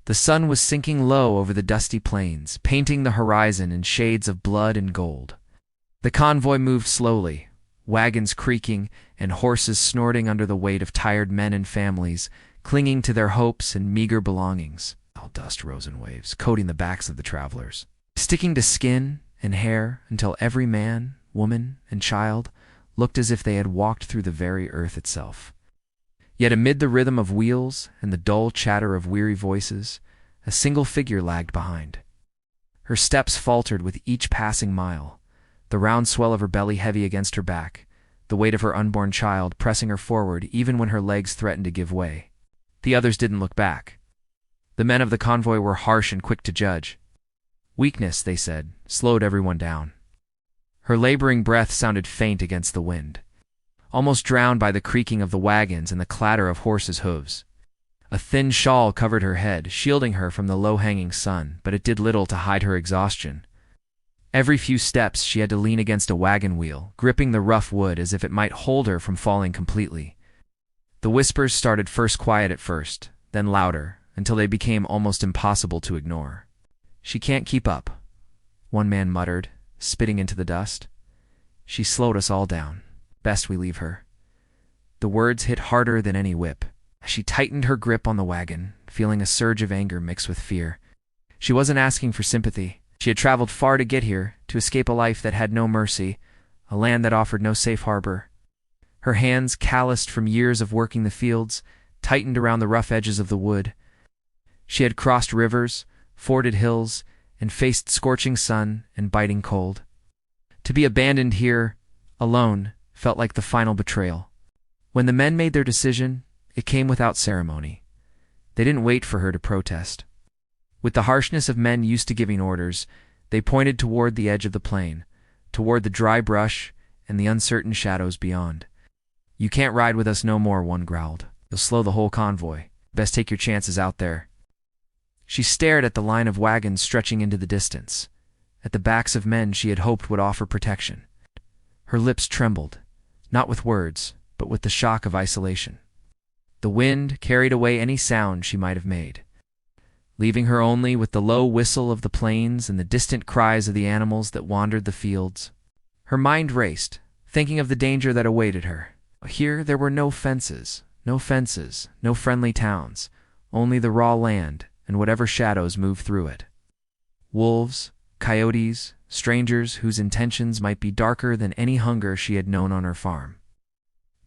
The sun was sinking low over the dusty plains, painting the horizon in shades of blood and gold. The convoy moved slowly, wagons creaking and horses snorting under the weight of tired men and families, clinging to their hopes and meager belongings. Dust rose in waves, coating the backs of the travelers, sticking to skin and hair until every man, woman, and child looked as if they had walked through the very earth itself. Yet amid the rhythm of wheels and the dull chatter of weary voices, a single figure lagged behind. Her steps faltered with each passing mile, the round swell of her belly heavy against her back, the weight of her unborn child pressing her forward even when her legs threatened to give way. The others didn't look back. The men of the convoy were harsh and quick to judge. Weakness, they said, slowed everyone down. Her laboring breath sounded faint against the wind, almost drowned by the creaking of the wagons and the clatter of horses' hooves. A thin shawl covered her head, shielding her from the low-hanging sun, but it did little to hide her exhaustion. Every few steps she had to lean against a wagon wheel, gripping the rough wood as if it might hold her from falling completely. The whispers started quiet at first, then louder, until they became almost impossible to ignore. "She can't keep up," one man muttered, spitting into the dust. "She slowed us all down. Best we leave her." The words hit harder than any whip. She tightened her grip on the wagon, feeling a surge of anger mixed with fear. She wasn't asking for sympathy. She had traveled far to get here, to escape a life that had no mercy, a land that offered no safe harbor. Her hands, calloused from years of working the fields, tightened around the rough edges of the wood. She had crossed rivers, forded hills, and faced scorching sun and biting cold. To be abandoned here, alone, felt like the final betrayal. When the men made their decision, it came without ceremony. They didn't wait for her to protest. With the harshness of men used to giving orders, they pointed toward the edge of the plain, toward the dry brush and the uncertain shadows beyond. "You can't ride with us no more," one growled. "You'll slow the whole convoy. Best take your chances out there." She stared at the line of wagons stretching into the distance, at the backs of men she had hoped would offer protection. Her lips trembled, not with words, but with the shock of isolation. The wind carried away any sound she might have made, leaving her only with the low whistle of the plains and the distant cries of the animals that wandered the fields. Her mind raced, thinking of the danger that awaited her. Here there were no fences, no friendly towns, only the raw land and whatever shadows moved through it. Wolves, coyotes, strangers whose intentions might be darker than any hunger she had known on her farm.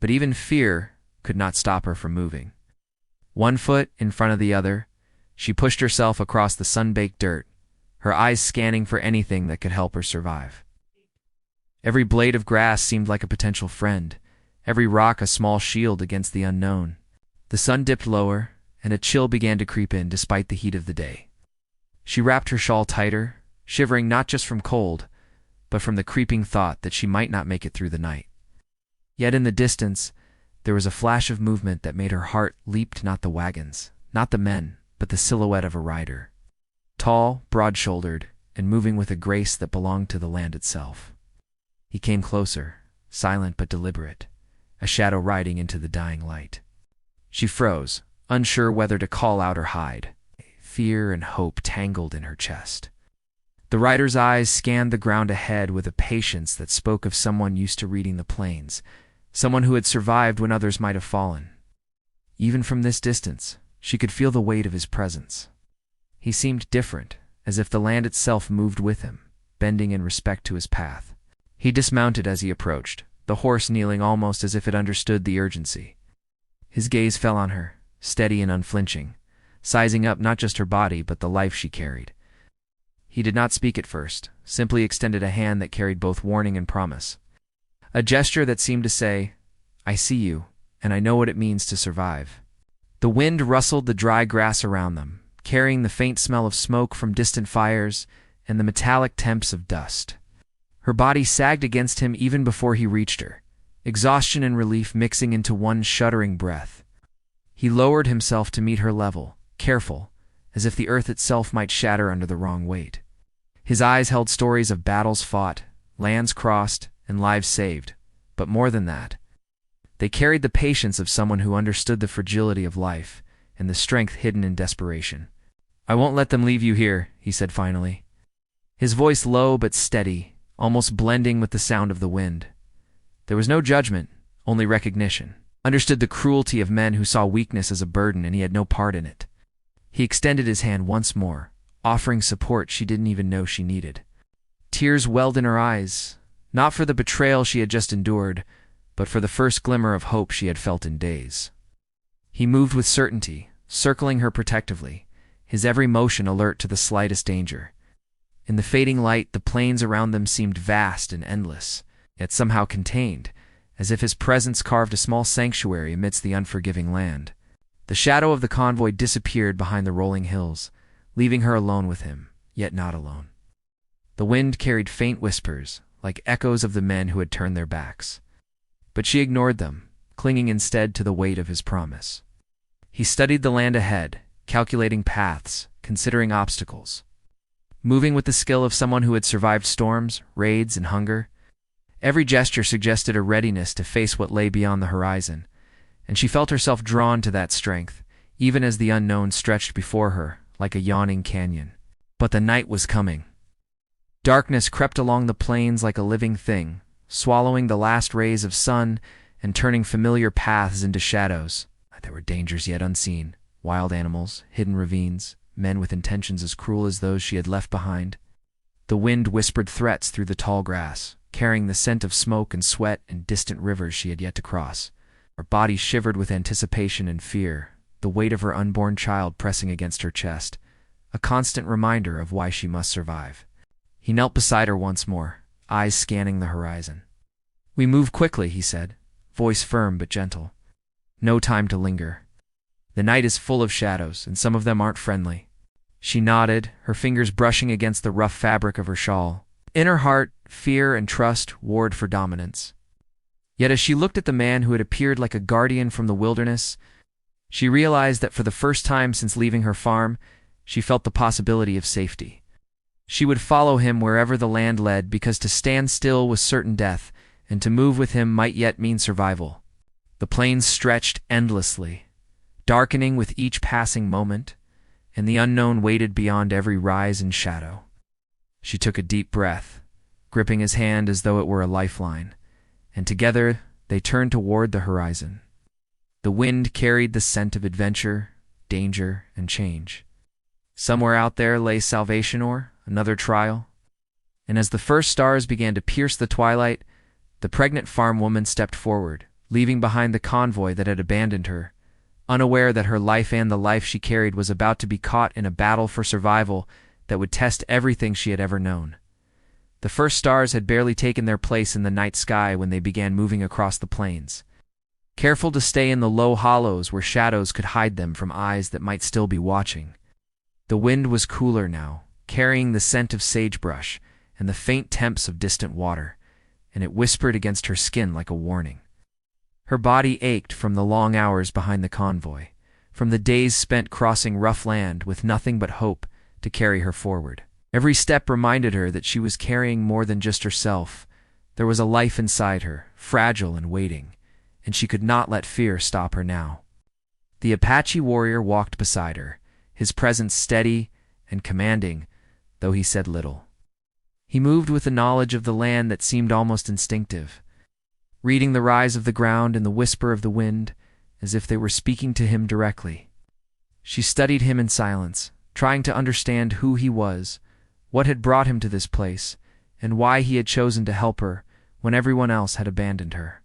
But even fear could not stop her from moving. One foot in front of the other, she pushed herself across the sun-baked dirt, her eyes scanning for anything that could help her survive. Every blade of grass seemed like a potential friend, every rock a small shield against the unknown. The sun dipped lower, and a chill began to creep in despite the heat of the day. She wrapped her shawl tighter, shivering not just from cold, but from the creeping thought that she might not make it through the night. Yet in the distance, there was a flash of movement that made her heart leap. Not the wagons, not the men, but the silhouette of a rider. Tall, broad-shouldered, and moving with a grace that belonged to the land itself. He came closer, silent but deliberate, a shadow riding into the dying light. She froze, unsure whether to call out or hide. Fear and hope tangled in her chest. The rider's eyes scanned the ground ahead with a patience that spoke of someone used to reading the plains, someone who had survived when others might have fallen. Even from this distance, she could feel the weight of his presence. He seemed different, as if the land itself moved with him, bending in respect to his path. He dismounted as he approached, the horse kneeling almost as if it understood the urgency. His gaze fell on her, steady and unflinching, sizing up not just her body but the life she carried. He did not speak at first, simply extended a hand that carried both warning and promise. A gesture that seemed to say, "I see you, and I know what it means to survive." The wind rustled the dry grass around them, carrying the faint smell of smoke from distant fires and the metallic temps of dust. Her body sagged against him even before he reached her, exhaustion and relief mixing into one shuddering breath. He lowered himself to meet her level, careful, as if the earth itself might shatter under the wrong weight. His eyes held stories of battles fought, lands crossed, and lives saved, but more than that. They carried the patience of someone who understood the fragility of life and the strength hidden in desperation. "I won't let them leave you here," he said finally. His voice low but steady, almost blending with the sound of the wind. There was no judgment, only recognition. Understood the cruelty of men who saw weakness as a burden and he had no part in it. He extended his hand once more, offering support she didn't even know she needed. Tears welled in her eyes, not for the betrayal she had just endured, but for the first glimmer of hope she had felt in days. He moved with certainty, circling her protectively, his every motion alert to the slightest danger. In the fading light, the plains around them seemed vast and endless, yet somehow contained, as if his presence carved a small sanctuary amidst the unforgiving land. The shadow of the convoy disappeared behind the rolling hills, leaving her alone with him, yet not alone. The wind carried faint whispers, like echoes of the men who had turned their backs. But she ignored them, clinging instead to the weight of his promise. He studied the land ahead, calculating paths, considering obstacles. Moving with the skill of someone who had survived storms, raids, and hunger, every gesture suggested a readiness to face what lay beyond the horizon, and she felt herself drawn to that strength, even as the unknown stretched before her, like a yawning canyon. But the night was coming. Darkness crept along the plains like a living thing, swallowing the last rays of sun and turning familiar paths into shadows. There were dangers yet unseen, wild animals, hidden ravines, men with intentions as cruel as those she had left behind. The wind whispered threats through the tall grass, carrying the scent of smoke and sweat and distant rivers she had yet to cross. Her body shivered with anticipation and fear, the weight of her unborn child pressing against her chest, a constant reminder of why she must survive. He knelt beside her once more, eyes scanning the horizon. "We move quickly," he said, voice firm but gentle. "No time to linger. The night is full of shadows, and some of them aren't friendly." She nodded, her fingers brushing against the rough fabric of her shawl. In her heart, fear and trust warred for dominance. Yet as she looked at the man who had appeared like a guardian from the wilderness, she realized that for the first time since leaving her farm, she felt the possibility of safety. She would follow him wherever the land led, because to stand still was certain death, and to move with him might yet mean survival. The plains stretched endlessly, darkening with each passing moment, and the unknown waited beyond every rise and shadow. She took a deep breath, gripping his hand as though it were a lifeline, and together they turned toward the horizon. The wind carried the scent of adventure, danger, and change. Somewhere out there lay salvation or another trial. And as the first stars began to pierce the twilight, the pregnant farm woman stepped forward, leaving behind the convoy that had abandoned her, unaware that her life and the life she carried was about to be caught in a battle for survival that would test everything she had ever known. The first stars had barely taken their place in the night sky when they began moving across the plains, careful to stay in the low hollows where shadows could hide them from eyes that might still be watching. The wind was cooler now, carrying the scent of sagebrush and the faint temps of distant water, and it whispered against her skin like a warning. Her body ached from the long hours behind the convoy, from the days spent crossing rough land with nothing but hope to carry her forward. Every step reminded her that she was carrying more than just herself. There was a life inside her, fragile and waiting, and she could not let fear stop her now. The Apache warrior walked beside her, his presence steady and commanding, though he said little. He moved with a knowledge of the land that seemed almost instinctive, reading the rise of the ground and the whisper of the wind, as if they were speaking to him directly. She studied him in silence, trying to understand who he was, what had brought him to this place, and why he had chosen to help her when everyone else had abandoned her.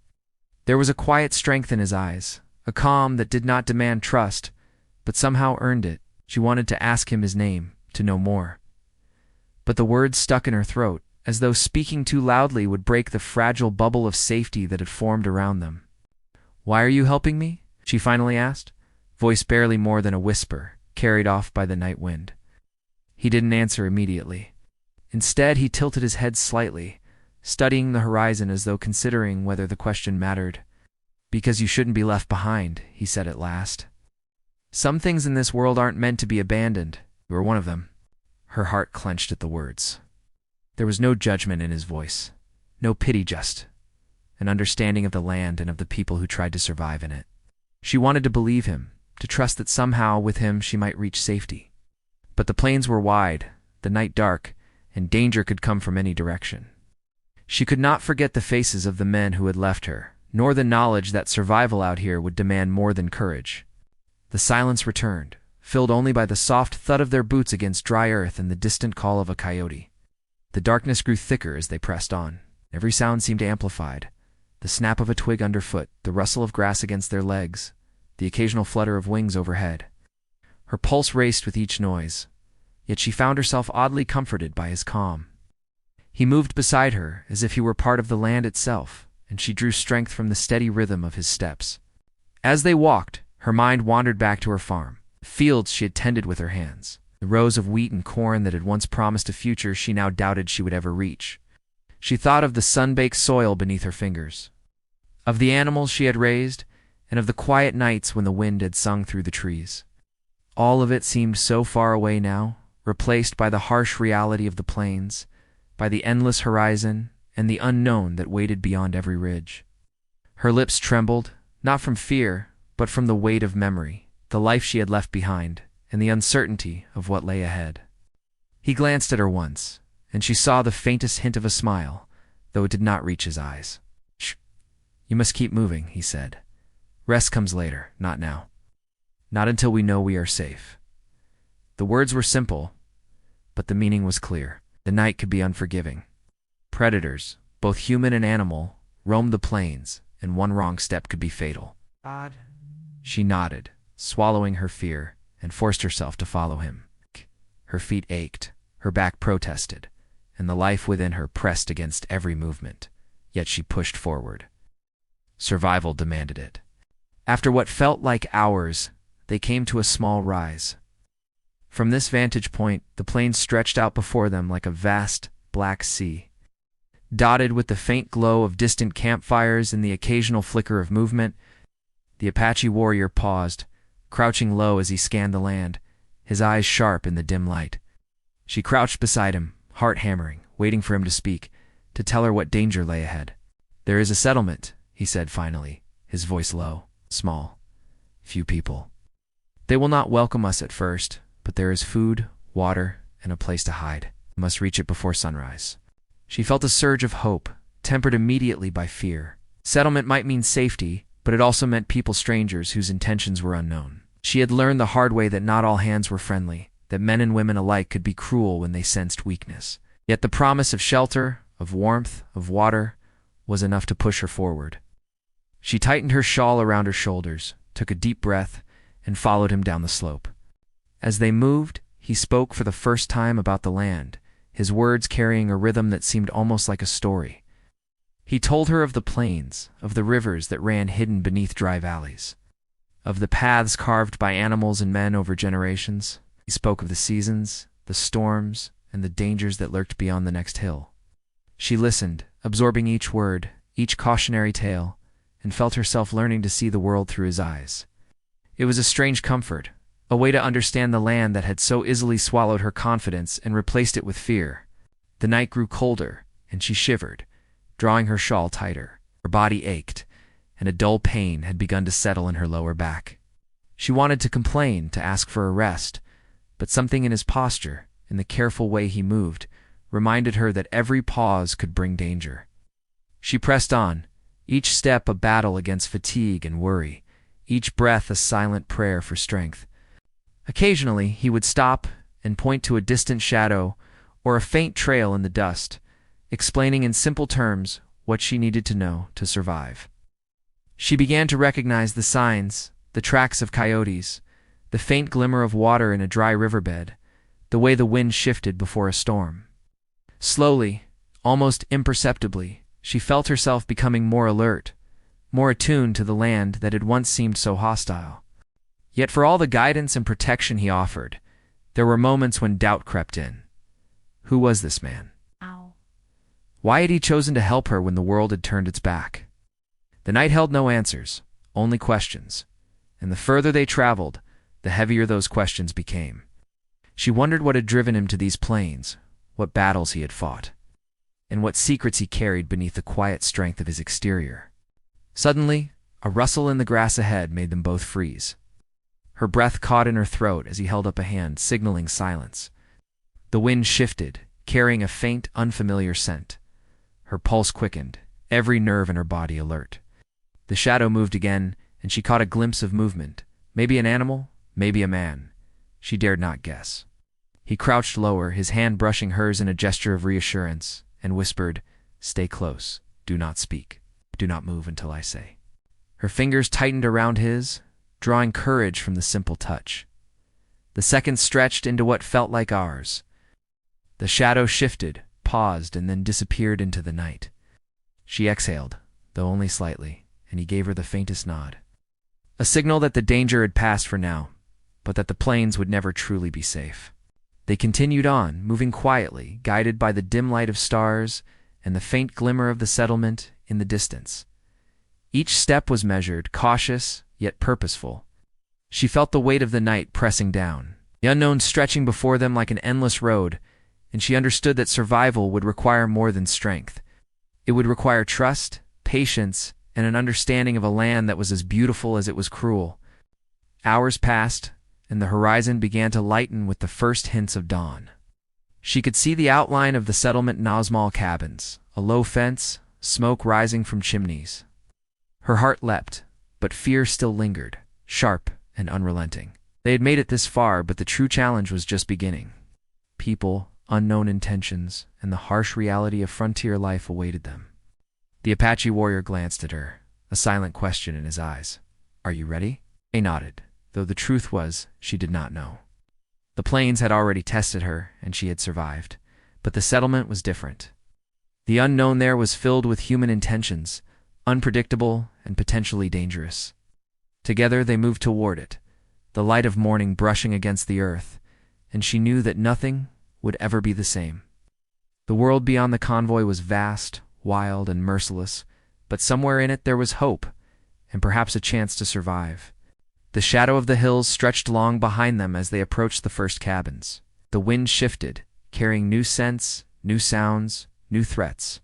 There was a quiet strength in his eyes, a calm that did not demand trust, but somehow earned it. She wanted to ask him his name, to know more. But the words stuck in her throat, as though speaking too loudly would break the fragile bubble of safety that had formed around them. "Why are you helping me?" she finally asked, voice barely more than a whisper, carried off by the night wind. He didn't answer immediately. Instead, he tilted his head slightly, studying the horizon as though considering whether the question mattered. "Because you shouldn't be left behind," he said at last. "Some things in this world aren't meant to be abandoned. You are one of them." Her heart clenched at the words. There was no judgment in his voice, no pity, just an understanding of the land and of the people who tried to survive in it. She wanted to believe him, to trust that somehow with him she might reach safety. But the plains were wide, the night dark, and danger could come from any direction. She could not forget the faces of the men who had left her, nor the knowledge that survival out here would demand more than courage. The silence returned, filled only by the soft thud of their boots against dry earth and the distant call of a coyote. The darkness grew thicker as they pressed on. Every sound seemed amplified. The snap of a twig underfoot, the rustle of grass against their legs, the occasional flutter of wings overhead. Her pulse raced with each noise, yet she found herself oddly comforted by his calm. He moved beside her as if he were part of the land itself, and she drew strength from the steady rhythm of his steps. As they walked, her mind wandered back to her farm, the fields she had tended with her hands, the rows of wheat and corn that had once promised a future she now doubted she would ever reach. She thought of the sun-baked soil beneath her fingers, of the animals she had raised, and of the quiet nights when the wind had sung through the trees. All of it seemed so far away now, replaced by the harsh reality of the plains, by the endless horizon, and the unknown that waited beyond every ridge. Her lips trembled, not from fear, but from the weight of memory, the life she had left behind, and the uncertainty of what lay ahead. He glanced at her once, and she saw the faintest hint of a smile, though it did not reach his eyes. "Shh, you must keep moving," he said. "Rest comes later, not now. Not until we know we are safe." The words were simple, but the meaning was clear. The night could be unforgiving. Predators, both human and animal, roamed the plains, and one wrong step could be fatal. God. She nodded, swallowing her fear, and forced herself to follow him. Her feet ached, her back protested, and the life within her pressed against every movement, yet she pushed forward. Survival demanded it. After what felt like hours, they came to a small rise. From this vantage point, the plains stretched out before them like a vast, black sea. Dotted with the faint glow of distant campfires and the occasional flicker of movement, the Apache warrior paused, crouching low as he scanned the land, his eyes sharp in the dim light. She crouched beside him, heart hammering, waiting for him to speak, to tell her what danger lay ahead. "There is a settlement," he said finally, his voice low, small. "Few people. They will not welcome us at first, but there is food, water, and a place to hide. We must reach it before sunrise." She felt a surge of hope, tempered immediately by fear. Settlement might mean safety, but it also meant people strangers whose intentions were unknown. She had learned the hard way that not all hands were friendly, that men and women alike could be cruel when they sensed weakness. Yet the promise of shelter, of warmth, of water, was enough to push her forward. She tightened her shawl around her shoulders, took a deep breath, and followed him down the slope. As they moved, he spoke for the first time about the land, his words carrying a rhythm that seemed almost like a story. He told her of the plains, of the rivers that ran hidden beneath dry valleys, of the paths carved by animals and men over generations. He spoke of the seasons, the storms, and the dangers that lurked beyond the next hill. She listened, absorbing each word, each cautionary tale, and felt herself learning to see the world through his eyes. It was a strange comfort, a way to understand the land that had so easily swallowed her confidence and replaced it with fear. The night grew colder, and she shivered, drawing her shawl tighter. Her body ached, and a dull pain had begun to settle in her lower back. She wanted to complain, to ask for a rest, but something in his posture, in the careful way he moved, reminded her that every pause could bring danger. She pressed on, each step a battle against fatigue and worry, each breath a silent prayer for strength. Occasionally, he would stop and point to a distant shadow or a faint trail in the dust, explaining in simple terms what she needed to know to survive. She began to recognize the signs, the tracks of coyotes, the faint glimmer of water in a dry riverbed, the way the wind shifted before a storm. Slowly, almost imperceptibly, she felt herself becoming more alert, more attuned to the land that had once seemed so hostile. Yet for all the guidance and protection he offered, there were moments when doubt crept in. Who was this man? Ow. Why had he chosen to help her when the world had turned its back? The night held no answers, only questions, and the further they traveled, the heavier those questions became. She wondered what had driven him to these plains, what battles he had fought, and what secrets he carried beneath the quiet strength of his exterior. Suddenly, a rustle in the grass ahead made them both freeze. Her breath caught in her throat as he held up a hand, signaling silence. The wind shifted, carrying a faint, unfamiliar scent. Her pulse quickened, every nerve in her body alert. The shadow moved again, and she caught a glimpse of movement. Maybe an animal, maybe a man. She dared not guess. He crouched lower, his hand brushing hers in a gesture of reassurance, and whispered, "Stay close. Do not speak. Do not move until I say." Her fingers tightened around his, drawing courage from the simple touch. The seconds stretched into what felt like hours. The shadow shifted, paused, and then disappeared into the night. She exhaled, though only slightly, and he gave her the faintest nod. A signal that the danger had passed for now, but that the plains would never truly be safe. They continued on, moving quietly, guided by the dim light of stars and the faint glimmer of the settlement in the distance. Each step was measured, cautious, yet purposeful. She felt the weight of the night pressing down, the unknown stretching before them like an endless road, and she understood that survival would require more than strength. It would require trust, patience, and an understanding of a land that was as beautiful as it was cruel. Hours passed, and the horizon began to lighten with the first hints of dawn. She could see the outline of the settlement Nazmal cabins, a low fence, smoke rising from chimneys. Her heart leapt, but fear still lingered, sharp and unrelenting. They had made it this far, but the true challenge was just beginning. People, unknown intentions, and the harsh reality of frontier life awaited them. The Apache warrior glanced at her, a silent question in his eyes. "Are you ready?" They nodded, though the truth was she did not know. The plains had already tested her, and she had survived, but the settlement was different. The unknown there was filled with human intentions, unpredictable and potentially dangerous. Together they moved toward it, the light of morning brushing against the earth, and she knew that nothing would ever be the same. The world beyond the convoy was vast, wild, and merciless, but somewhere in it there was hope, and perhaps a chance to survive. The shadow of the hills stretched long behind them as they approached the first cabins. The wind shifted, carrying new scents, new sounds, new threats.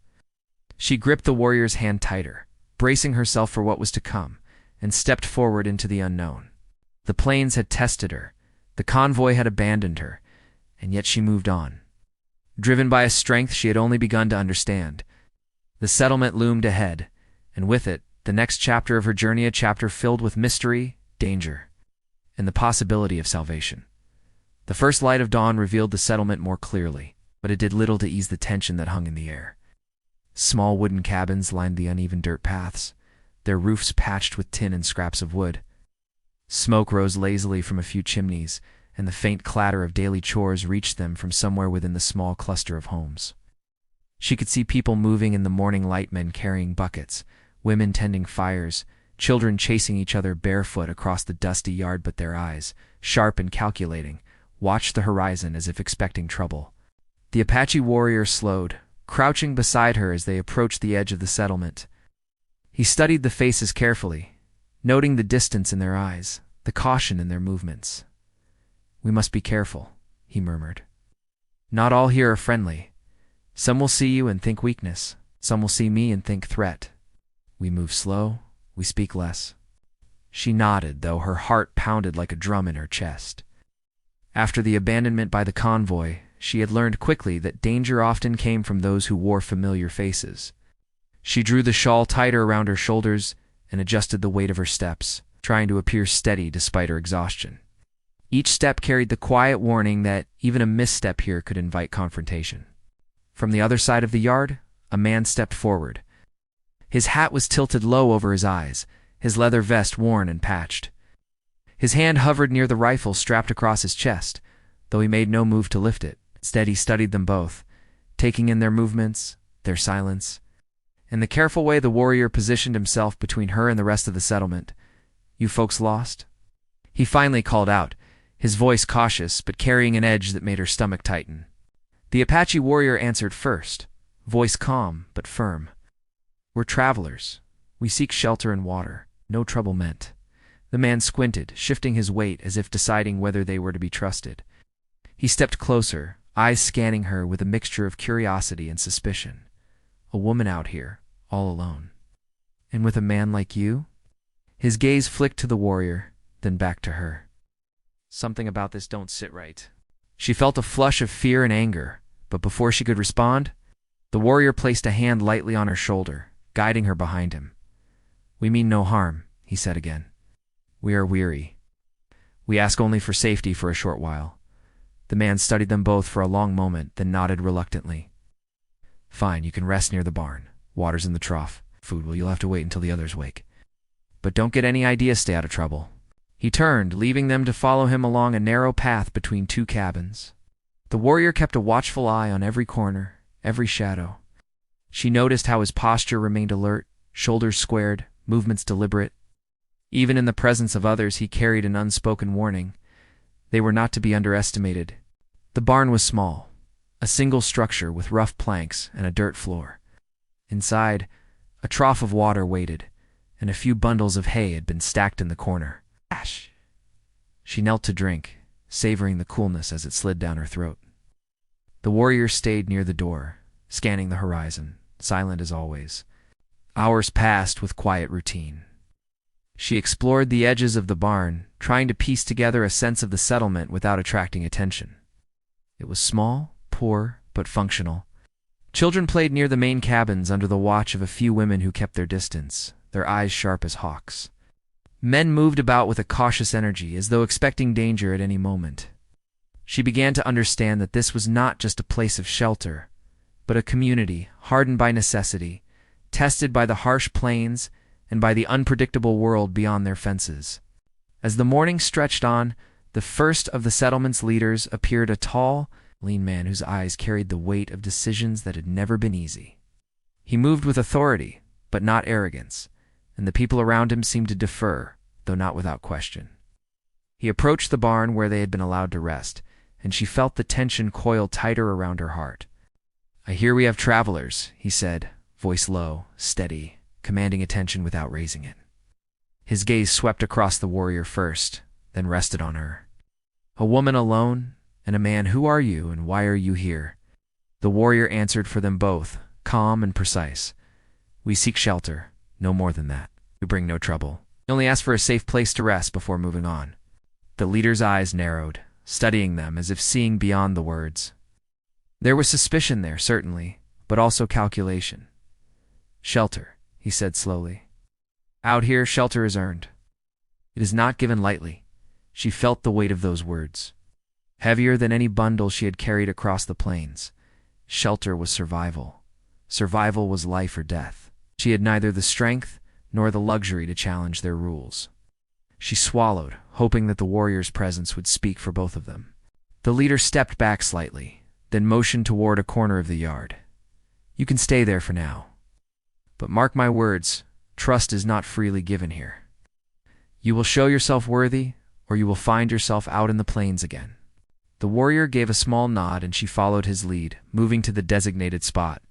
She gripped the warrior's hand tighter, bracing herself for what was to come, and stepped forward into the unknown. The plains had tested her, the convoy had abandoned her, and yet she moved on. Driven by a strength she had only begun to understand. The settlement loomed ahead, and with it, the next chapter of her journey, a chapter filled with mystery, danger, and the possibility of salvation. The first light of dawn revealed the settlement more clearly, but it did little to ease the tension that hung in the air. Small wooden cabins lined the uneven dirt paths, their roofs patched with tin and scraps of wood. Smoke rose lazily from a few chimneys, and the faint clatter of daily chores reached them from somewhere within the small cluster of homes. She could see people moving in the morning light, men carrying buckets, women tending fires, children chasing each other barefoot across the dusty yard, but their eyes, sharp and calculating, watched the horizon as if expecting trouble. The Apache warrior slowed, crouching beside her as they approached the edge of the settlement. He studied the faces carefully, noting the distance in their eyes, the caution in their movements. "We must be careful," he murmured. "Not all here are friendly. Some will see you and think weakness. Some will see me and think threat. We move slow, we speak less." She nodded, though her heart pounded like a drum in her chest. After the abandonment by the convoy, she had learned quickly that danger often came from those who wore familiar faces. She drew the shawl tighter around her shoulders and adjusted the weight of her steps, trying to appear steady despite her exhaustion. Each step carried the quiet warning that even a misstep here could invite confrontation. From the other side of the yard, a man stepped forward. His hat was tilted low over his eyes, his leather vest worn and patched. His hand hovered near the rifle strapped across his chest, though he made no move to lift it. Instead, he studied them both, taking in their movements, their silence, and the careful way the warrior positioned himself between her and the rest of the settlement. "You folks lost?" He finally called out, his voice cautious but carrying an edge that made her stomach tighten. The Apache warrior answered first, voice calm but firm. "We're travelers. We seek shelter and water. No trouble meant." The man squinted, shifting his weight as if deciding whether they were to be trusted. He stepped closer, eyes scanning her with a mixture of curiosity and suspicion. "A woman out here, all alone. And with a man like you?" His gaze flicked to the warrior, then back to her. Something about this don't sit right. She felt a flush of fear and anger, but before she could respond, the warrior placed a hand lightly on her shoulder, guiding her behind him. "We mean no harm," he said again. "We are weary. We ask only for safety for a short while." The man studied them both for a long moment, then nodded reluctantly. "Fine, you can rest near the barn. Water's in the trough. Food, well, you'll have to wait until the others wake. But don't get any ideas, stay out of trouble." He turned, leaving them to follow him along a narrow path between two cabins. The warrior kept a watchful eye on every corner, every shadow. She noticed how his posture remained alert, shoulders squared, movements deliberate. Even in the presence of others, he carried an unspoken warning. They were not to be underestimated. The barn was small, a single structure with rough planks and a dirt floor. Inside, a trough of water waited, and a few bundles of hay had been stacked in the corner. Ash! She knelt to drink, savoring the coolness as it slid down her throat. The warrior stayed near the door, scanning the horizon, silent as always. Hours passed with quiet routine. She explored the edges of the barn, trying to piece together a sense of the settlement without attracting attention. It was small, poor, but functional. Children played near the main cabins under the watch of a few women who kept their distance, their eyes sharp as hawks. Men moved about with a cautious energy, as though expecting danger at any moment. She began to understand that this was not just a place of shelter, but a community hardened by necessity, tested by the harsh plains and by the unpredictable world beyond their fences. As the morning stretched on, the first of the settlement's leaders appeared, a tall, lean man whose eyes carried the weight of decisions that had never been easy. He moved with authority, but not arrogance, and the people around him seemed to defer, though not without question. He approached the barn where they had been allowed to rest, and she felt the tension coil tighter around her heart. "I hear we have travelers," he said, voice low, steady, commanding attention without raising it. His gaze swept across the warrior first, then rested on her. "A woman alone, and a man. Who are you, and why are you here?" The warrior answered for them both, calm and precise. "We seek shelter, no more than that. We bring no trouble. We only ask for a safe place to rest before moving on." The leader's eyes narrowed, studying them as if seeing beyond the words. There was suspicion there, certainly, but also calculation. "Shelter," he said slowly. "Out here, shelter is earned. It is not given lightly." She felt the weight of those words, heavier than any bundle she had carried across the plains. Shelter was survival. Survival was life or death. She had neither the strength nor the luxury to challenge their rules. She swallowed, hoping that the warrior's presence would speak for both of them. The leader stepped back slightly, then motioned toward a corner of the yard. "You can stay there for now. But mark my words, trust is not freely given here. You will show yourself worthy, or you will find yourself out in the plains again." The warrior gave a small nod, and she followed his lead, moving to the designated spot.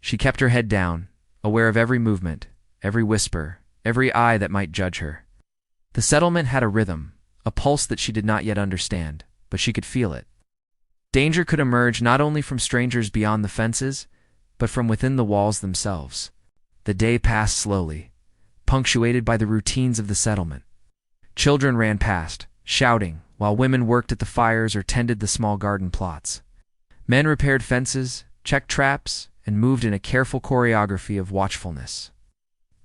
She kept her head down, aware of every movement, every whisper, every eye that might judge her. The settlement had a rhythm, a pulse that she did not yet understand, but she could feel it. Danger could emerge not only from strangers beyond the fences, but from within the walls themselves. The day passed slowly, punctuated by the routines of the settlement. Children ran past, shouting, while women worked at the fires or tended the small garden plots. Men repaired fences, checked traps, and moved in a careful choreography of watchfulness.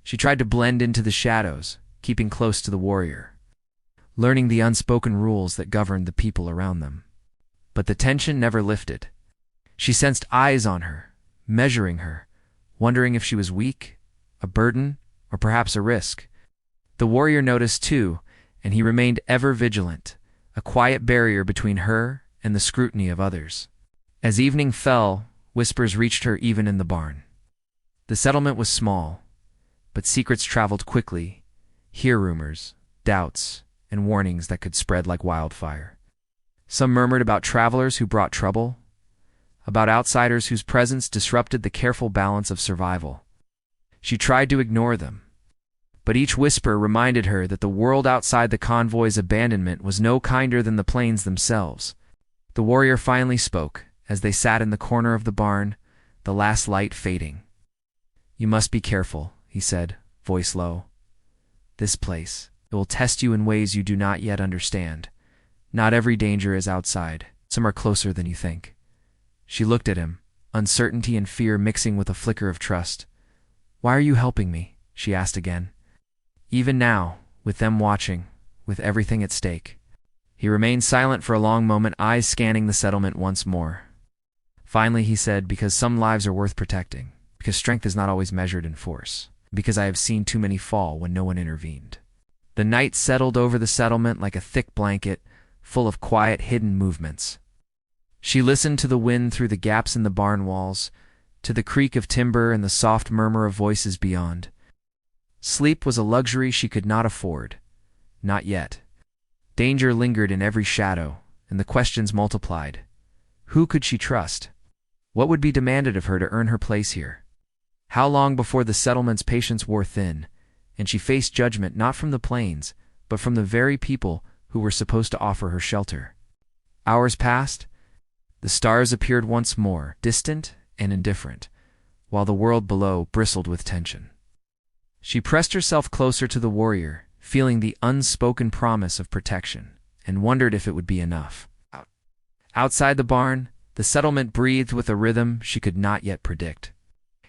She tried to blend into the shadows, keeping close to the warrior, learning the unspoken rules that governed the people around them. But the tension never lifted. She sensed eyes on her, measuring her, wondering if she was weak, a burden, or perhaps a risk. The warrior noticed too, and he remained ever vigilant, a quiet barrier between her and the scrutiny of others. As evening fell, whispers reached her even in the barn. The settlement was small, but secrets traveled quickly, here rumors, doubts, and warnings that could spread like wildfire. Some murmured about travelers who brought trouble, about outsiders whose presence disrupted the careful balance of survival. She tried to ignore them, but each whisper reminded her that the world outside the convoy's abandonment was no kinder than the plains themselves. The warrior finally spoke, as they sat in the corner of the barn, the last light fading. "You must be careful," he said, voice low. "This place, it will test you in ways you do not yet understand. Not every danger is outside. Some are closer than you think. She looked at him, uncertainty and fear mixing with a flicker of trust. Why are you helping me? She asked again. Even now, with them watching, with everything at stake. He remained silent for a long moment, eyes scanning the settlement once more. Finally he said, because some lives are worth protecting, because strength is not always measured in force, because I have seen too many fall when no one intervened. The night settled over the settlement like a thick blanket, full of quiet, hidden movements. She listened to the wind through the gaps in the barn walls, to the creak of timber and the soft murmur of voices beyond. Sleep was a luxury she could not afford. Not yet. Danger lingered in every shadow, and the questions multiplied. Who could she trust? What would be demanded of her to earn her place here? How long before the settlement's patience wore thin, and she faced judgment not from the plains, but from the very people who were supposed to offer her shelter? Hours passed. The stars appeared once more, distant and indifferent, while the world below bristled with tension. She pressed herself closer to the warrior, feeling the unspoken promise of protection, and wondered if it would be enough. Outside the barn, the settlement breathed with a rhythm she could not yet predict,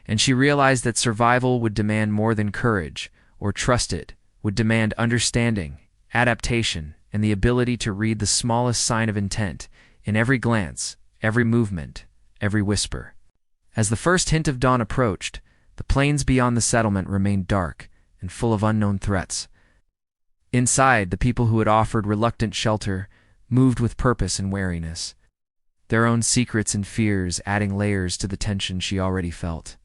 and she realized that survival would demand more than courage or trust. It would demand understanding, adaptation, and the ability to read the smallest sign of intent in every glance, every movement, every whisper. As the first hint of dawn approached, the plains beyond the settlement remained dark and full of unknown threats. Inside, the people who had offered reluctant shelter moved with purpose and wariness, their own secrets and fears adding layers to the tension she already felt.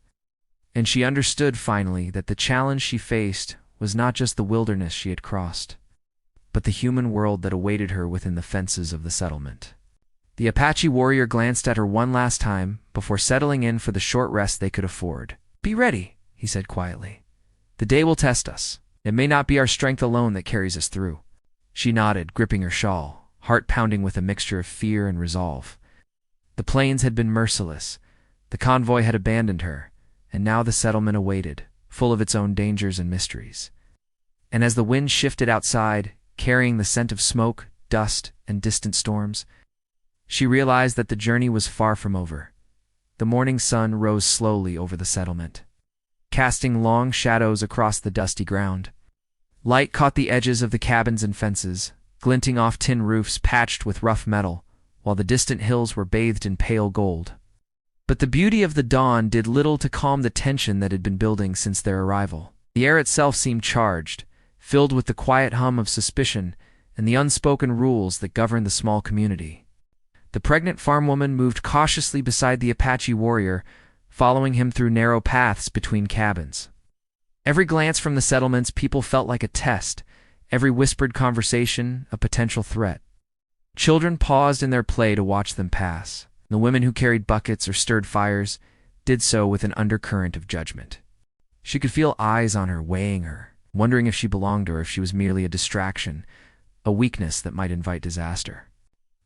And she understood finally that the challenge she faced was not just the wilderness she had crossed, but the human world that awaited her within the fences of the settlement. The Apache warrior glanced at her one last time before settling in for the short rest they could afford. "Be ready," he said quietly. "The day will test us. It may not be our strength alone that carries us through." She nodded, gripping her shawl, heart pounding with a mixture of fear and resolve. The plains had been merciless. The convoy had abandoned her, and now the settlement awaited, full of its own dangers and mysteries. And as the wind shifted outside, carrying the scent of smoke, dust, and distant storms, she realized that the journey was far from over. The morning sun rose slowly over the settlement, casting long shadows across the dusty ground. Light caught the edges of the cabins and fences, glinting off tin roofs patched with rough metal, while the distant hills were bathed in pale gold. But the beauty of the dawn did little to calm the tension that had been building since their arrival. The air itself seemed charged, filled with the quiet hum of suspicion and the unspoken rules that governed the small community. The pregnant farmwoman moved cautiously beside the Apache warrior, following him through narrow paths between cabins. Every glance from the settlement's people felt like a test, every whispered conversation a potential threat. Children paused in their play to watch them pass. The women who carried buckets or stirred fires did so with an undercurrent of judgment. She could feel eyes on her, weighing her, wondering if she belonged or if she was merely a distraction, a weakness that might invite disaster.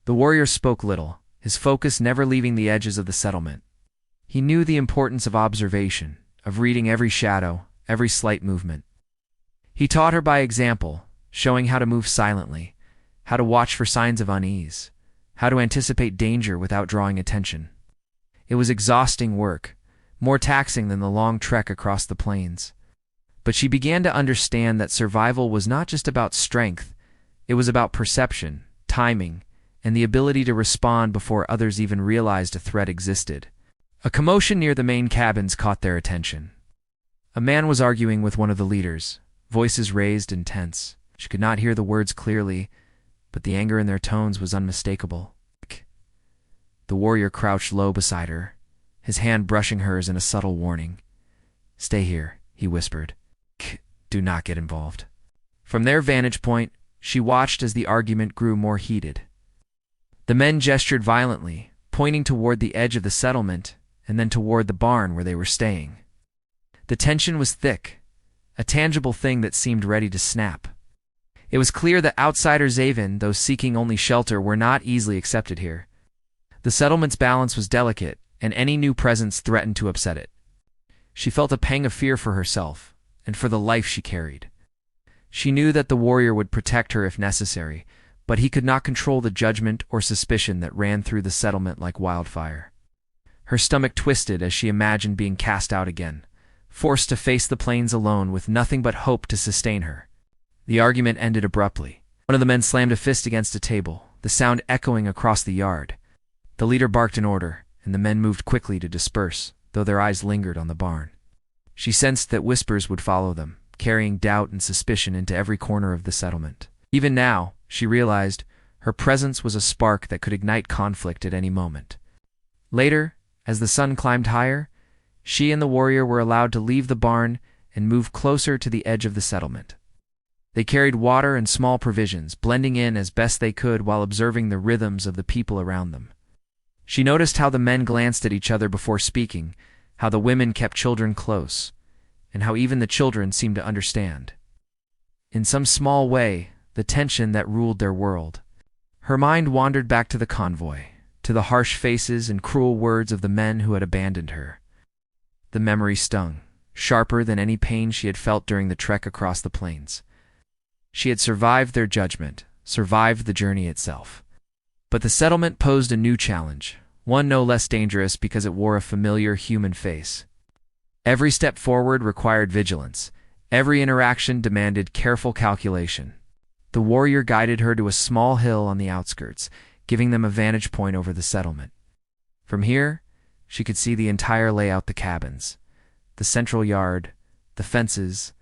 The warrior spoke little, his focus never leaving the edges of the settlement. He knew the importance of observation, of reading every shadow, every slight movement. He taught her by example, showing how to move silently, how to watch for signs of unease, how to anticipate danger without drawing attention. It was exhausting work, more taxing than the long trek across the plains. But she began to understand that survival was not just about strength, it was about perception, timing, and the ability to respond before others even realized a threat existed. A commotion near the main cabins caught their attention. A man was arguing with one of the leaders, voices raised and tense. She could not hear the words clearly, but the anger in their tones was unmistakable. The warrior crouched low beside her, his hand brushing hers in a subtle warning. "Stay here," he whispered. "Do not get involved." From their vantage point, she watched as the argument grew more heated. The men gestured violently, pointing toward the edge of the settlement and then toward the barn where they were staying. The tension was thick, a tangible thing that seemed ready to snap. It was clear that outsiders, even those seeking only shelter, were not easily accepted here. The settlement's balance was delicate, and any new presence threatened to upset it. She felt a pang of fear for herself and for the life she carried. She knew that the warrior would protect her if necessary, but he could not control the judgment or suspicion that ran through the settlement like wildfire. Her stomach twisted as she imagined being cast out again, forced to face the plains alone with nothing but hope to sustain her. The argument ended abruptly. One of the men slammed a fist against a table, the sound echoing across the yard. The leader barked an order, and the men moved quickly to disperse, though their eyes lingered on the barn. She sensed that whispers would follow them, carrying doubt and suspicion into every corner of the settlement. Even now, she realized, her presence was a spark that could ignite conflict at any moment. Later, as the sun climbed higher, she and the warrior were allowed to leave the barn and move closer to the edge of the settlement. They carried water and small provisions, blending in as best they could while observing the rhythms of the people around them. She noticed how the men glanced at each other before speaking, how the women kept children close, and how even the children seemed to understand. In some small way, the tension that ruled their world. Her mind wandered back to the convoy, to the harsh faces and cruel words of the men who had abandoned her. The memory stung, sharper than any pain she had felt during the trek across the plains. She had survived their judgment, survived the journey itself. But the settlement posed a new challenge, one no less dangerous because it wore a familiar human face. Every step forward required vigilance. Every interaction demanded careful calculation. The warrior guided her to a small hill on the outskirts, giving them a vantage point over the settlement. From here, she could see the entire layout: the cabins, the central yard, the fences,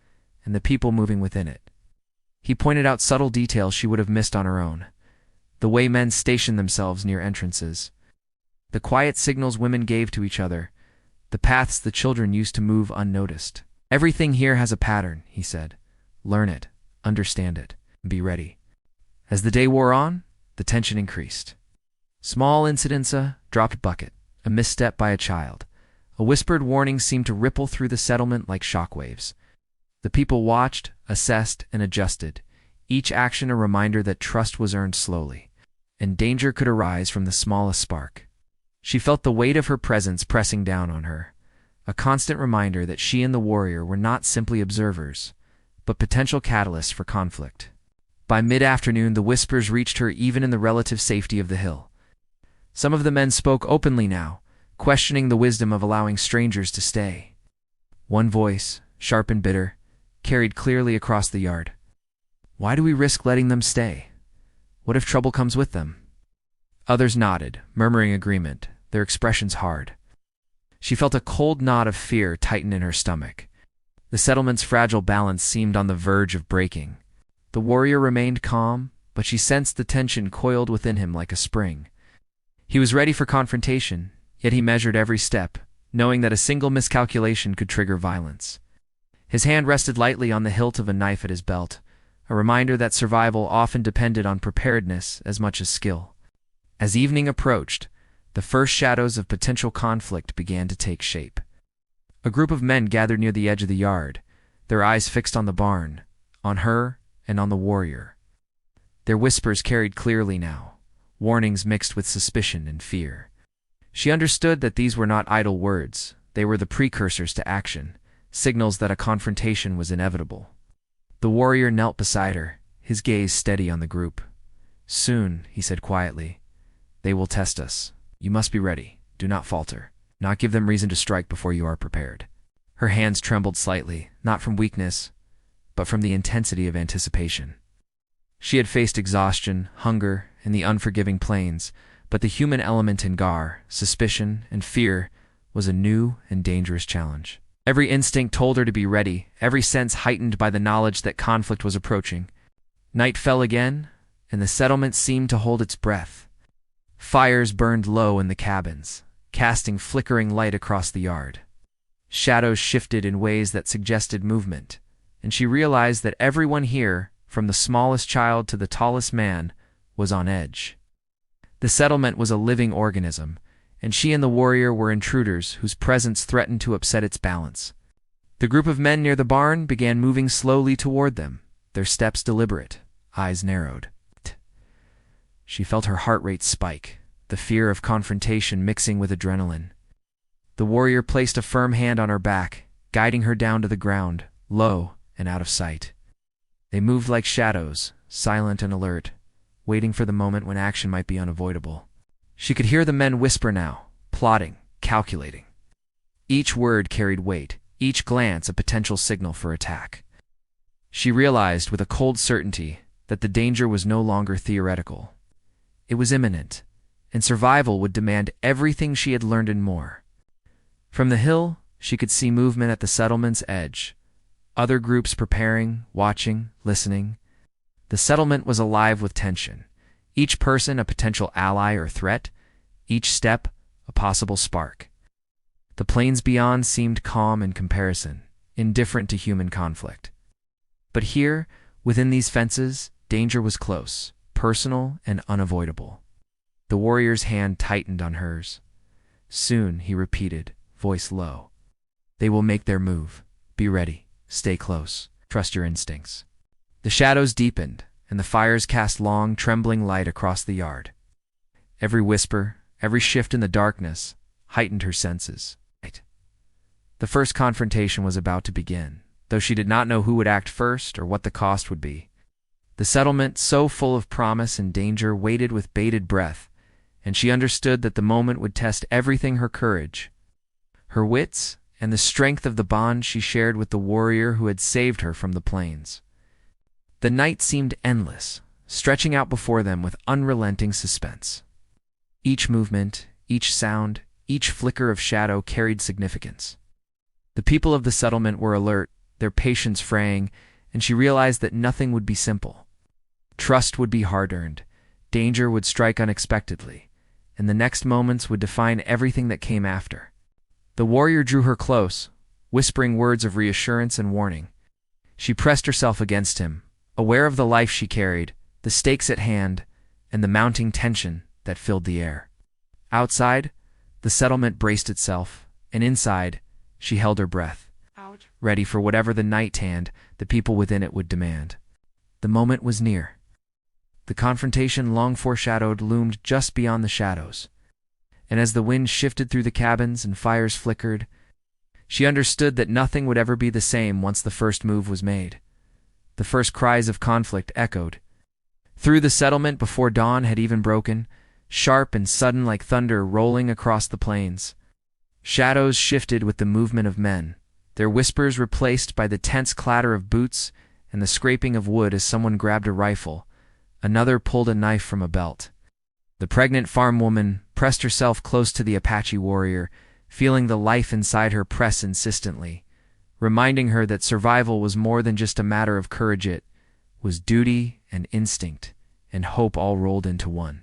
and the people moving within it. He pointed out subtle details she would have missed on her own. The way men stationed themselves near entrances, the quiet signals women gave to each other, the paths the children used to move unnoticed. Everything here has a pattern, he said. Learn it, understand it, and be ready. As the day wore on, the tension increased. Small incidents: a dropped bucket, a misstep by a child, a whispered warning seemed to ripple through the settlement like shockwaves. The people watched, assessed, and adjusted, each action a reminder that trust was earned slowly, and danger could arise from the smallest spark. She felt the weight of her presence pressing down on her, a constant reminder that she and the warrior were not simply observers, but potential catalysts for conflict. By mid-afternoon, the whispers reached her even in the relative safety of the hill. Some of the men spoke openly now, questioning the wisdom of allowing strangers to stay. One voice, sharp and bitter, carried clearly across the yard. Why do we risk letting them stay? What if trouble comes with them? Others nodded, murmuring agreement, their expressions hard. She felt a cold knot of fear tighten in her stomach. The settlement's fragile balance seemed on the verge of breaking. The warrior remained calm, but she sensed the tension coiled within him like a spring. He was ready for confrontation, yet he measured every step, knowing that a single miscalculation could trigger violence. His hand rested lightly on the hilt of a knife at his belt, a reminder that survival often depended on preparedness as much as skill. As evening approached, the first shadows of potential conflict began to take shape. A group of men gathered near the edge of the yard, their eyes fixed on the barn, on her, and on the warrior. Their whispers carried clearly now, warnings mixed with suspicion and fear. She understood that these were not idle words, they were the precursors to action, signals that a confrontation was inevitable. The warrior knelt beside her, his gaze steady on the group. Soon, he said quietly, they will test us. You must be ready. Do not falter. Not give them reason to strike before you are prepared. Her hands trembled slightly, not from weakness, but from the intensity of anticipation. She had faced exhaustion, hunger, and the unforgiving plains, but the human element in Gar, suspicion, and fear, was a new and dangerous challenge. Every instinct told her to be ready, every sense heightened by the knowledge that conflict was approaching. Night fell again, and the settlement seemed to hold its breath. Fires burned low in the cabins, casting flickering light across the yard. Shadows shifted in ways that suggested movement, and she realized that everyone here, from the smallest child to the tallest man, was on edge. The settlement was a living organism, and she and the warrior were intruders whose presence threatened to upset its balance. The group of men near the barn began moving slowly toward them, their steps deliberate, eyes narrowed. She felt her heart rate spike, the fear of confrontation mixing with adrenaline. The warrior placed a firm hand on her back, guiding her down to the ground, low and out of sight. They moved like shadows, silent and alert, waiting for the moment when action might be unavoidable. She could hear the men whisper now, plotting, calculating. Each word carried weight, each glance a potential signal for attack. She realized with a cold certainty that the danger was no longer theoretical. It was imminent, and survival would demand everything she had learned and more. From the hill, she could see movement at the settlement's edge. Other groups preparing, watching, listening. The settlement was alive with tension. Each person a potential ally or threat, each step a possible spark. The plains beyond seemed calm in comparison, indifferent to human conflict. But here, within these fences, danger was close, personal and unavoidable. The warrior's hand tightened on hers. Soon, he repeated, voice low. They will make their move. Be ready. Stay close. Trust your instincts. The shadows deepened, and the fires cast long, trembling light across the yard. Every whisper, every shift in the darkness, heightened her senses. The first confrontation was about to begin, though she did not know who would act first or what the cost would be. The settlement, so full of promise and danger, waited with bated breath, and she understood that the moment would test everything: her courage, her wits, and the strength of the bond she shared with the warrior who had saved her from the plains. The night seemed endless, stretching out before them with unrelenting suspense. Each movement, each sound, each flicker of shadow carried significance. The people of the settlement were alert, their patience fraying, and she realized that nothing would be simple. Trust would be hard-earned, danger would strike unexpectedly, and the next moments would define everything that came after. The warrior drew her close, whispering words of reassurance and warning. She pressed herself against him, aware of the life she carried, the stakes at hand, and the mounting tension that filled the air. Outside, the settlement braced itself, and inside, she held her breath, ready for whatever the night hand the people within it would demand. The moment was near. The confrontation long foreshadowed loomed just beyond the shadows, and as the wind shifted through the cabins and fires flickered, she understood that nothing would ever be the same once the first move was made. The first cries of conflict echoed through the settlement before dawn had even broken, sharp and sudden like thunder rolling across the plains. Shadows shifted with the movement of men, their whispers replaced by the tense clatter of boots and the scraping of wood as someone grabbed a rifle. Another pulled a knife from a belt. The pregnant farm woman pressed herself close to the Apache warrior, feeling the life inside her press insistently, reminding her that survival was more than just a matter of courage. It was duty and instinct and hope all rolled into one.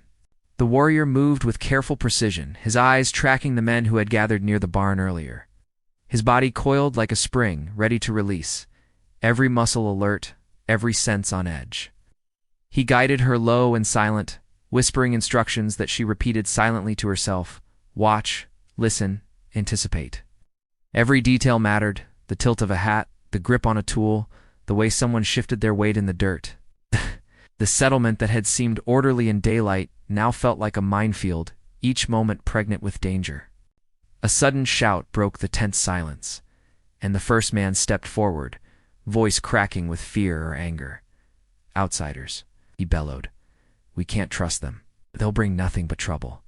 The warrior moved with careful precision, his eyes tracking the men who had gathered near the barn earlier. His body coiled like a spring, ready to release, every muscle alert, every sense on edge. He guided her low and silent, whispering instructions that she repeated silently to herself: watch, listen, anticipate. Every detail mattered: the tilt of a hat, the grip on a tool, the way someone shifted their weight in the dirt. The settlement that had seemed orderly in daylight now felt like a minefield, each moment pregnant with danger. A sudden shout broke the tense silence, and the first man stepped forward, voice cracking with fear or anger. "Outsiders," he bellowed. "We can't trust them. They'll bring nothing but trouble."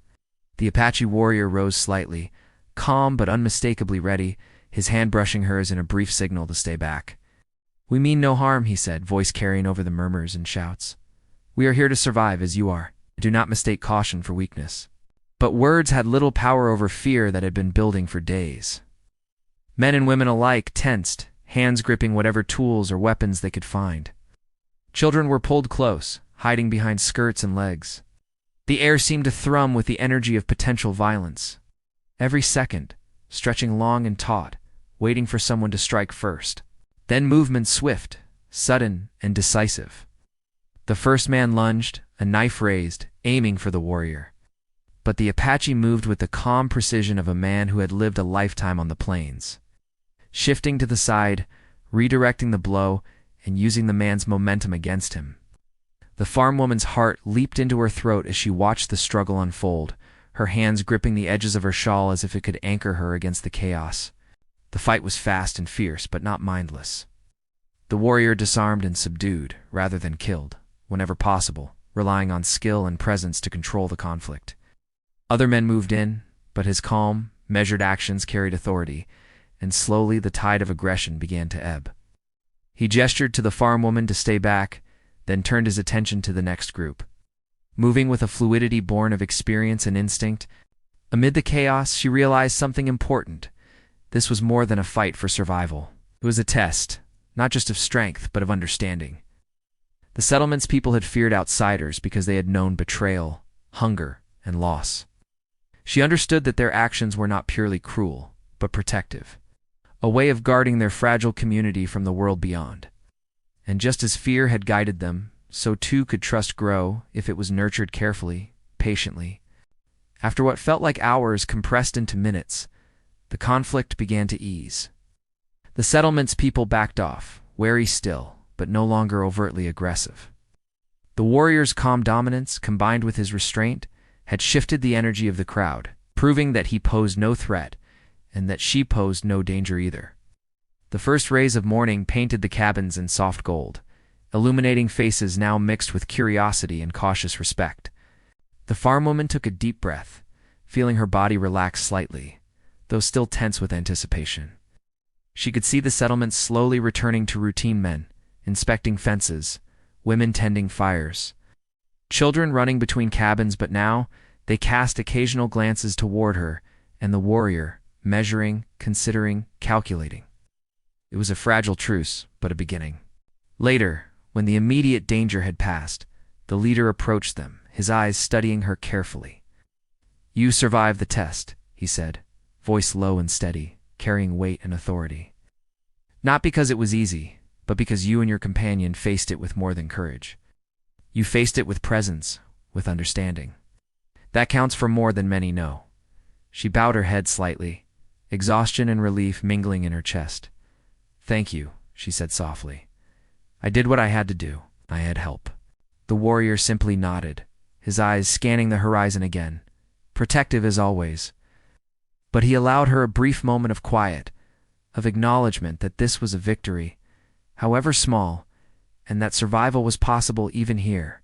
The Apache warrior rose slightly, calm but unmistakably ready, his hand brushing hers in a brief signal to stay back. "We mean no harm," he said, voice carrying over the murmurs and shouts. "We are here to survive as you are. Do not mistake caution for weakness." But words had little power over fear that had been building for days. Men and women alike tensed, hands gripping whatever tools or weapons they could find. Children were pulled close, hiding behind skirts and legs. The air seemed to thrum with the energy of potential violence. Every second, stretching long and taut, waiting for someone to strike first. Then movement swift, sudden, and decisive. The first man lunged, a knife raised, aiming for the warrior. But the Apache moved with the calm precision of a man who had lived a lifetime on the plains. Shifting to the side, redirecting the blow, and using the man's momentum against him. The farm woman's heart leaped into her throat as she watched the struggle unfold, her hands gripping the edges of her shawl as if it could anchor her against the chaos. The fight was fast and fierce, but not mindless. The warrior disarmed and subdued, rather than killed, whenever possible, relying on skill and presence to control the conflict. Other men moved in, but his calm, measured actions carried authority, and slowly the tide of aggression began to ebb. He gestured to the farm woman to stay back, then turned his attention to the next group. Moving with a fluidity born of experience and instinct, amid the chaos, she realized something important. This was more than a fight for survival. It was a test, not just of strength, but of understanding. The settlement's people had feared outsiders because they had known betrayal, hunger, and loss. She understood that their actions were not purely cruel, but protective, a way of guarding their fragile community from the world beyond. And just as fear had guided them, so too could trust grow if it was nurtured carefully, patiently. After what felt like hours compressed into minutes, the conflict began to ease. The settlement's people backed off, wary still, but no longer overtly aggressive. The warrior's calm dominance, combined with his restraint, had shifted the energy of the crowd, proving that he posed no threat, and that she posed no danger either. The first rays of morning painted the cabins in soft gold, illuminating faces now mixed with curiosity and cautious respect. The farm woman took a deep breath, feeling her body relax slightly, though still tense with anticipation. She could see the settlement slowly returning to routine: men inspecting fences, women tending fires, children running between cabins, but now they cast occasional glances toward her and the warrior, measuring, considering, calculating. It was a fragile truce, but a beginning. Later, when the immediate danger had passed, the leader approached them, his eyes studying her carefully. "You survived the test," he said, voice low and steady, carrying weight and authority. "Not because it was easy, but because you and your companion faced it with more than courage. You faced it with presence, with understanding. That counts for more than many know." She bowed her head slightly, exhaustion and relief mingling in her chest. "Thank you," she said softly. "I did what I had to do. I had help." The warrior simply nodded, his eyes scanning the horizon again, protective as always. But he allowed her a brief moment of quiet, of acknowledgement that this was a victory, however small, and that survival was possible even here.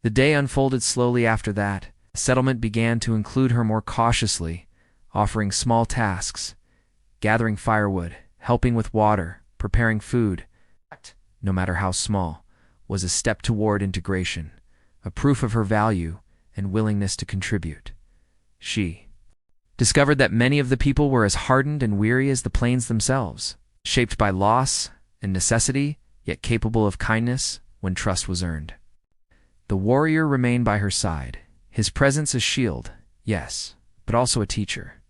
The day unfolded slowly after that. The settlement began to include her more cautiously, offering small tasks, gathering firewood, helping with water, preparing food. No matter how small, was a step toward integration, a proof of her value and willingness to contribute. She discovered that many of the people were as hardened and weary as the plains themselves, shaped by loss and necessity, yet capable of kindness when trust was earned. The warrior remained by her side, his presence a shield, yes, but also a teacher.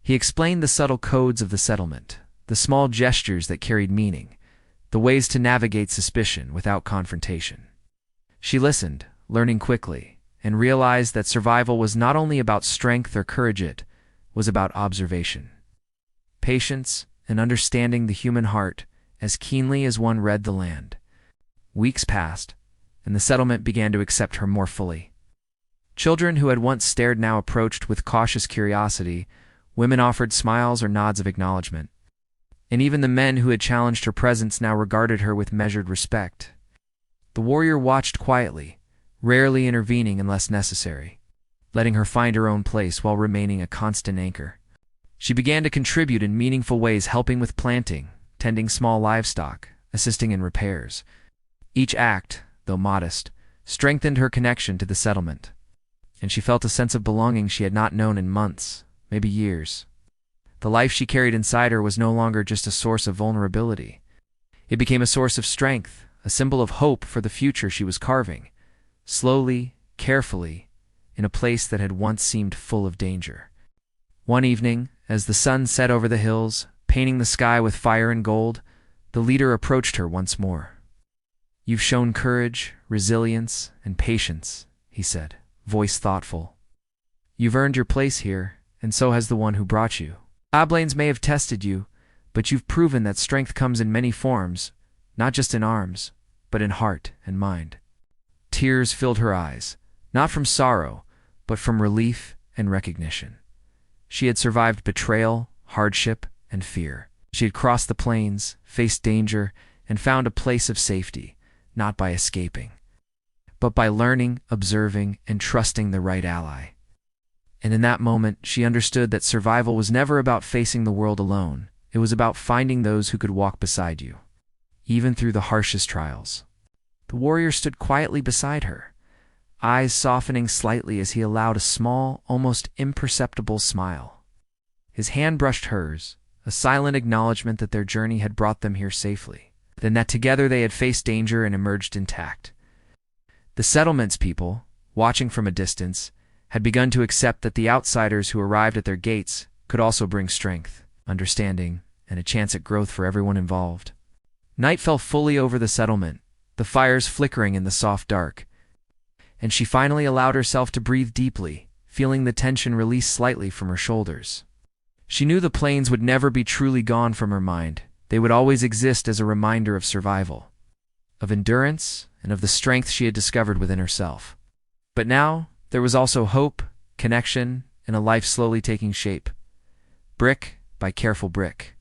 He explained the subtle codes of the settlement, the small gestures that carried meaning, the ways to navigate suspicion without confrontation. She listened, learning quickly, and realized that survival was not only about strength or courage, it was about observation, patience, and understanding the human heart as keenly as one read the land. Weeks passed, and the settlement began to accept her more fully. Children who had once stared now approached with cautious curiosity, women offered smiles or nods of acknowledgement, and even the men who had challenged her presence now regarded her with measured respect. The warrior watched quietly, rarely intervening unless necessary, letting her find her own place while remaining a constant anchor. She began to contribute in meaningful ways, helping with planting, tending small livestock, assisting in repairs. Each act, though modest, strengthened her connection to the settlement, and she felt a sense of belonging she had not known in months, maybe years. The life she carried inside her was no longer just a source of vulnerability. It became a source of strength, a symbol of hope for the future she was carving, slowly, carefully, in a place that had once seemed full of danger. One evening, as the sun set over the hills, painting the sky with fire and gold, the leader approached her once more. "You've shown courage, resilience, and patience," he said, voice thoughtful. "You've earned your place here, and so has the one who brought you. Oblanes may have tested you, but you've proven that strength comes in many forms, not just in arms, but in heart and mind." Tears filled her eyes, not from sorrow, but from relief and recognition. She had survived betrayal, hardship, and fear. She had crossed the plains, faced danger, and found a place of safety, not by escaping, but by learning, observing, and trusting the right ally. And in that moment, she understood that survival was never about facing the world alone. It was about finding those who could walk beside you, even through the harshest trials. The warrior stood quietly beside her, eyes softening slightly as he allowed a small, almost imperceptible smile. His hand brushed hers, a silent acknowledgement that their journey had brought them here safely, then that together they had faced danger and emerged intact. The settlement's people, watching from a distance, had begun to accept that the outsiders who arrived at their gates could also bring strength, understanding, and a chance at growth for everyone involved. Night fell fully over the settlement, the fires flickering in the soft dark, and she finally allowed herself to breathe deeply, feeling the tension release slightly from her shoulders. She knew the plains would never be truly gone from her mind. They would always exist as a reminder of survival, of endurance, and of the strength she had discovered within herself. But now, there was also hope, connection, and a life slowly taking shape, brick by careful brick.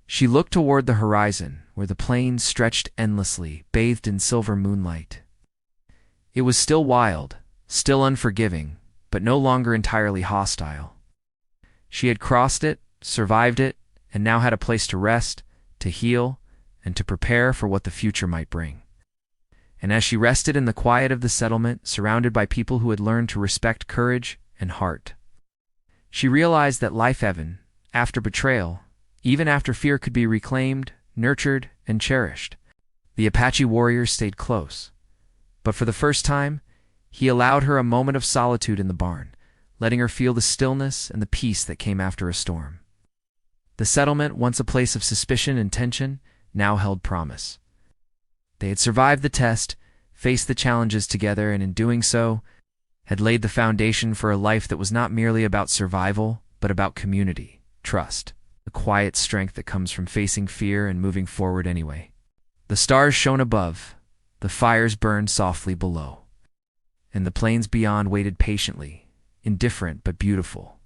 She looked toward the horizon, where the plains stretched endlessly, bathed in silver moonlight. It was still wild, still unforgiving, but no longer entirely hostile. She had crossed it, survived it, and now had a place to rest, to heal, and to prepare for what the future might bring. And as she rested in the quiet of the settlement, surrounded by people who had learned to respect courage and heart, she realized that life, even after betrayal, even after fear could be reclaimed, nurtured, and cherished. The Apache warrior stayed close, but for the first time, he allowed her a moment of solitude in the barn, letting her feel the stillness and the peace that came after a storm. The settlement, once a place of suspicion and tension, now held promise. They had survived the test, faced the challenges together, and in doing so, had laid the foundation for a life that was not merely about survival, but about community, trust, the quiet strength that comes from facing fear and moving forward anyway. The stars shone above, the fires burned softly below, and the plains beyond waited patiently, indifferent but beautiful,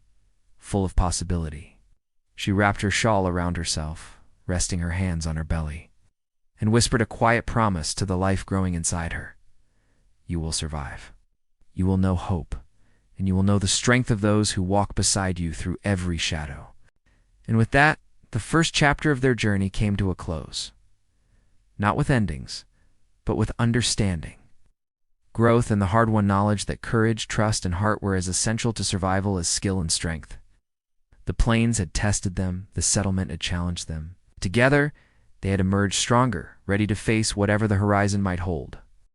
full of possibility. She wrapped her shawl around herself, resting her hands on her belly, and whispered a quiet promise to the life growing inside her. You will survive. You will know hope, and you will know the strength of those who walk beside you through every shadow. And with that, the first chapter of their journey came to a close. Not with endings, but with understanding, growth, and the hard-won knowledge that courage, trust, and heart were as essential to survival as skill and strength. The plains had tested them, the settlement had challenged them. Together, they had emerged stronger, ready to face whatever the horizon might hold.